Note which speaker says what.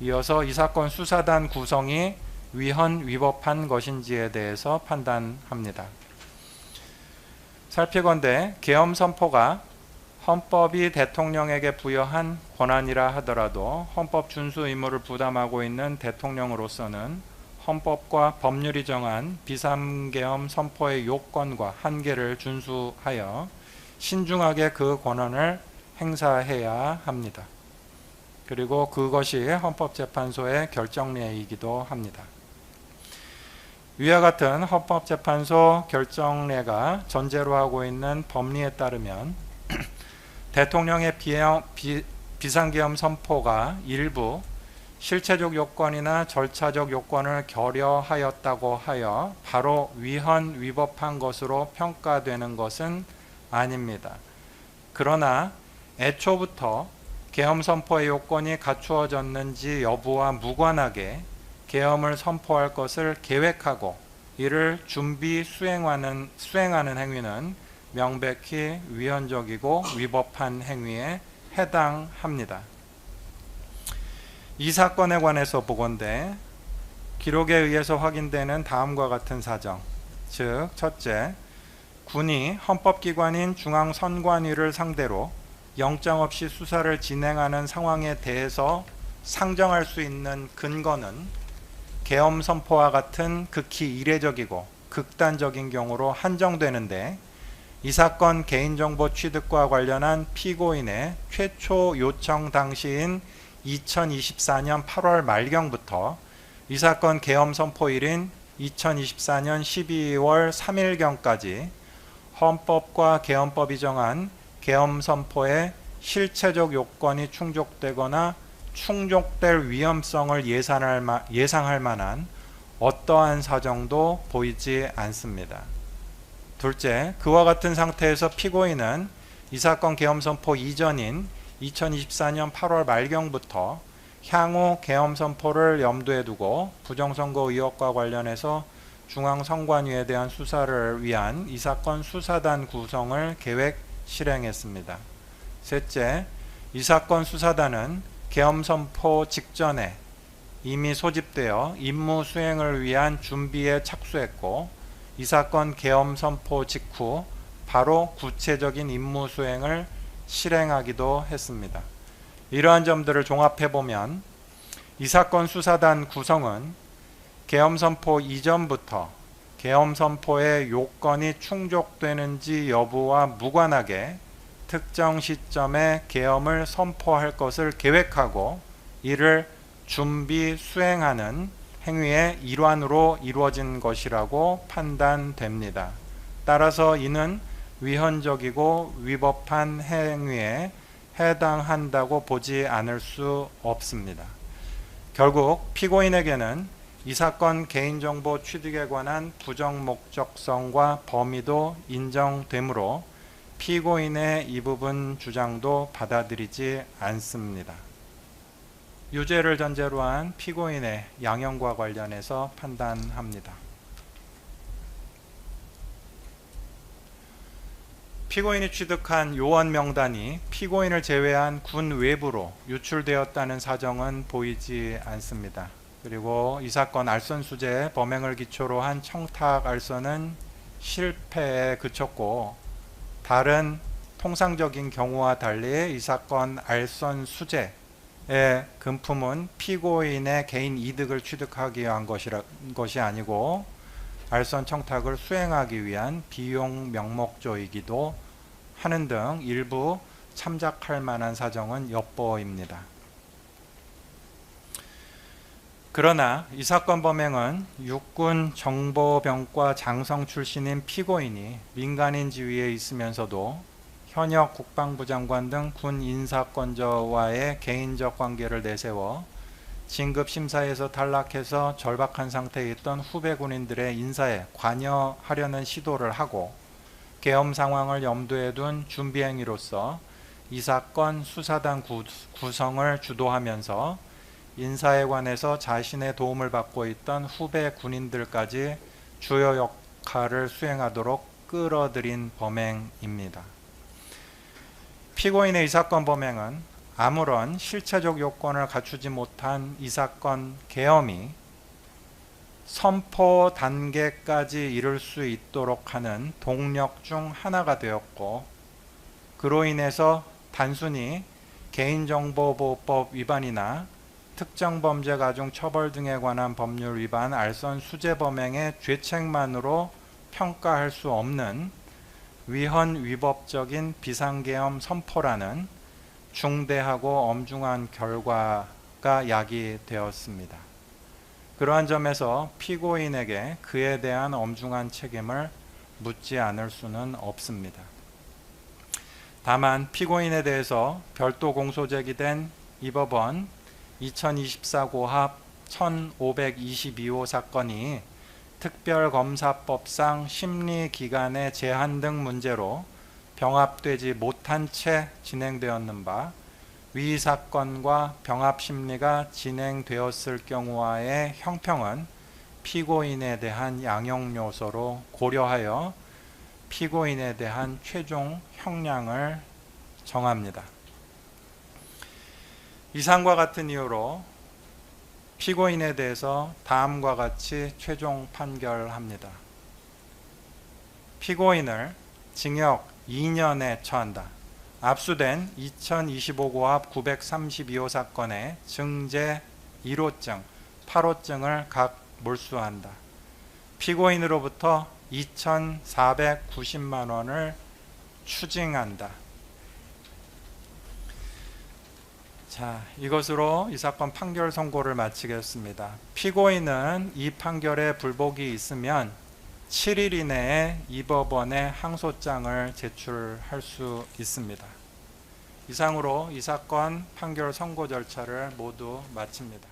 Speaker 1: 이어서 이 사건 수사단 구성이 위헌 위법한 것인지에 대해서 판단합니다. 살피건대 계엄 선포가 헌법이 대통령에게 부여한 권한이라 하더라도 헌법 준수 의무를 부담하고 있는 대통령으로서는 헌법과 법률이 정한 비상계엄 선포의 요건과 한계를 준수하여 신중하게 그 권한을 행사해야 합니다. 그리고 그것이 헌법재판소의 결정례이기도 합니다. 위와 같은 헌법재판소 결정례가 전제로 하고 있는 법리에 따르면 대통령의 비상계엄 선포가 일부 실체적 요건이나 절차적 요건을 결여하였다고 하여 바로 위헌 위법한 것으로 평가되는 것은 아닙니다. 그러나 애초부터 계엄 선포의 요건이 갖추어졌는지 여부와 무관하게 계엄을 선포할 것을 계획하고 이를 준비 수행하는 행위는 명백히 위헌적이고 위법한 행위에 해당합니다. 이 사건에 관해서 보건대 기록에 의해서 확인되는 다음과 같은 사정, 즉 첫째, 군이 헌법기관인 중앙선관위를 상대로 영장 없이 수사를 진행하는 상황에 대해서 상정할 수 있는 근거는 계엄 선포와 같은 극히 이례적이고 극단적인 경우로 한정되는데 이 사건 개인정보 취득과 관련한 피고인의 최초 요청 당시인 2024년 8월 말경부터 이 사건 계엄 선포일인 2024년 12월 3일경까지 헌법과 계엄법이 정한 계엄 선포의 실체적 요건이 충족되거나 충족될 위험성을 예상할 만한 어떠한 사정도 보이지 않습니다. 둘째, 그와 같은 상태에서 피고인은 이 사건 계엄 선포 이전인 2024년 8월 말경부터 향후 계엄 선포를 염두에 두고 부정선거 의혹과 관련해서 중앙선관위에 대한 수사를 위한 이 사건 수사단 구성을 계획 실행했습니다. 셋째, 이 사건 수사단은 계엄 선포 직전에 이미 소집되어 임무 수행을 위한 준비에 착수했고 이 사건 계엄 선포 직후 바로 구체적인 임무 수행을 실행하기도 했습니다. 이러한 점들을 종합해보면 이 사건 수사단 구성은 계엄 선포 이전부터 계엄 선포의 요건이 충족되는지 여부와 무관하게 특정 시점에 계엄을 선포할 것을 계획하고 이를 준비 수행하는 행위의 일환으로 이루어진 것이라고 판단됩니다. 따라서 이는 위헌적이고 위법한 행위에 해당한다고 보지 않을 수 없습니다. 결국 피고인에게는 이 사건 개인정보 취득에 관한 부정목적성과 범위도 인정되므로 피고인의 이 부분 주장도 받아들이지 않습니다. 유죄를 전제로 한 피고인의 양형과 관련해서 판단합니다. 피고인이 취득한 요원 명단이 피고인을 제외한 군 외부로 유출되었다는 사정은 보이지 않습니다. 그리고 이 사건 알선 수재 범행을 기초로 한 청탁 알선은 실패에 그쳤고 다른 통상적인 경우와 달리 이 사건 알선 수재의 금품은 피고인의 개인 이득을 취득하기 위한 것이 아니고 알선 청탁을 수행하기 위한 비용 명목조이기도 하는 등 일부 참작할 만한 사정은 엿보입니다. 그러나 이 사건 범행은 육군 정보병과 장성 출신인 피고인이 민간인 지위에 있으면서도 현역 국방부 장관 등 군 인사권자와의 개인적 관계를 내세워 진급 심사에서 탈락해서 절박한 상태에 있던 후배 군인들의 인사에 관여하려는 시도를 하고 계엄 상황을 염두에 둔 준비 행위로서 이 사건 수사단 구성을 주도하면서 인사에 관해서 자신의 도움을 받고 있던 후배 군인들까지 주요 역할을 수행하도록 끌어들인 범행입니다. 피고인의 이 사건 범행은 아무런 실체적 요건을 갖추지 못한 이 사건 계엄이 선포 단계까지 이를 수 있도록 하는 동력 중 하나가 되었고, 그로 인해서 단순히 개인정보보호법 위반이나 특정범죄가중 처벌 등에 관한 법률 위반, 알선 수재 범행의 죄책만으로 평가할 수 없는 위헌 위법적인 비상계엄 선포라는 중대하고 엄중한 결과가 야기되었습니다. 그러한 점에서 피고인에게 그에 대한 엄중한 책임을 묻지 않을 수는 없습니다. 다만 피고인에 대해서 별도 공소 제기된 이 법원 2024 고합 1522호 사건이 특별검사법상 심리기간의 제한 등 문제로 병합되지 못한 채 진행되었는 바, 위 사건과 병합심리가 진행되었을 경우와의 형평은 피고인에 대한 양형 요소로 고려하여 피고인에 대한 최종 형량을 정합니다. 이상과 같은 이유로 피고인에 대해서 다음과 같이 최종 판결합니다. 피고인을 징역 2년에 처한다. 압수된 2025 고합 932호 사건의 증제 1호증, 8호증을 각 몰수한다. 피고인으로부터 2,490만 원을 추징한다. 자, 이것으로 이 사건 판결 선고를 마치겠습니다. 피고인은 이 판결에 불복이 있으면 7일 이내에 이 법원에 항소장을 제출할 수 있습니다. 이상으로 이 사건 판결 선고 절차를 모두 마칩니다.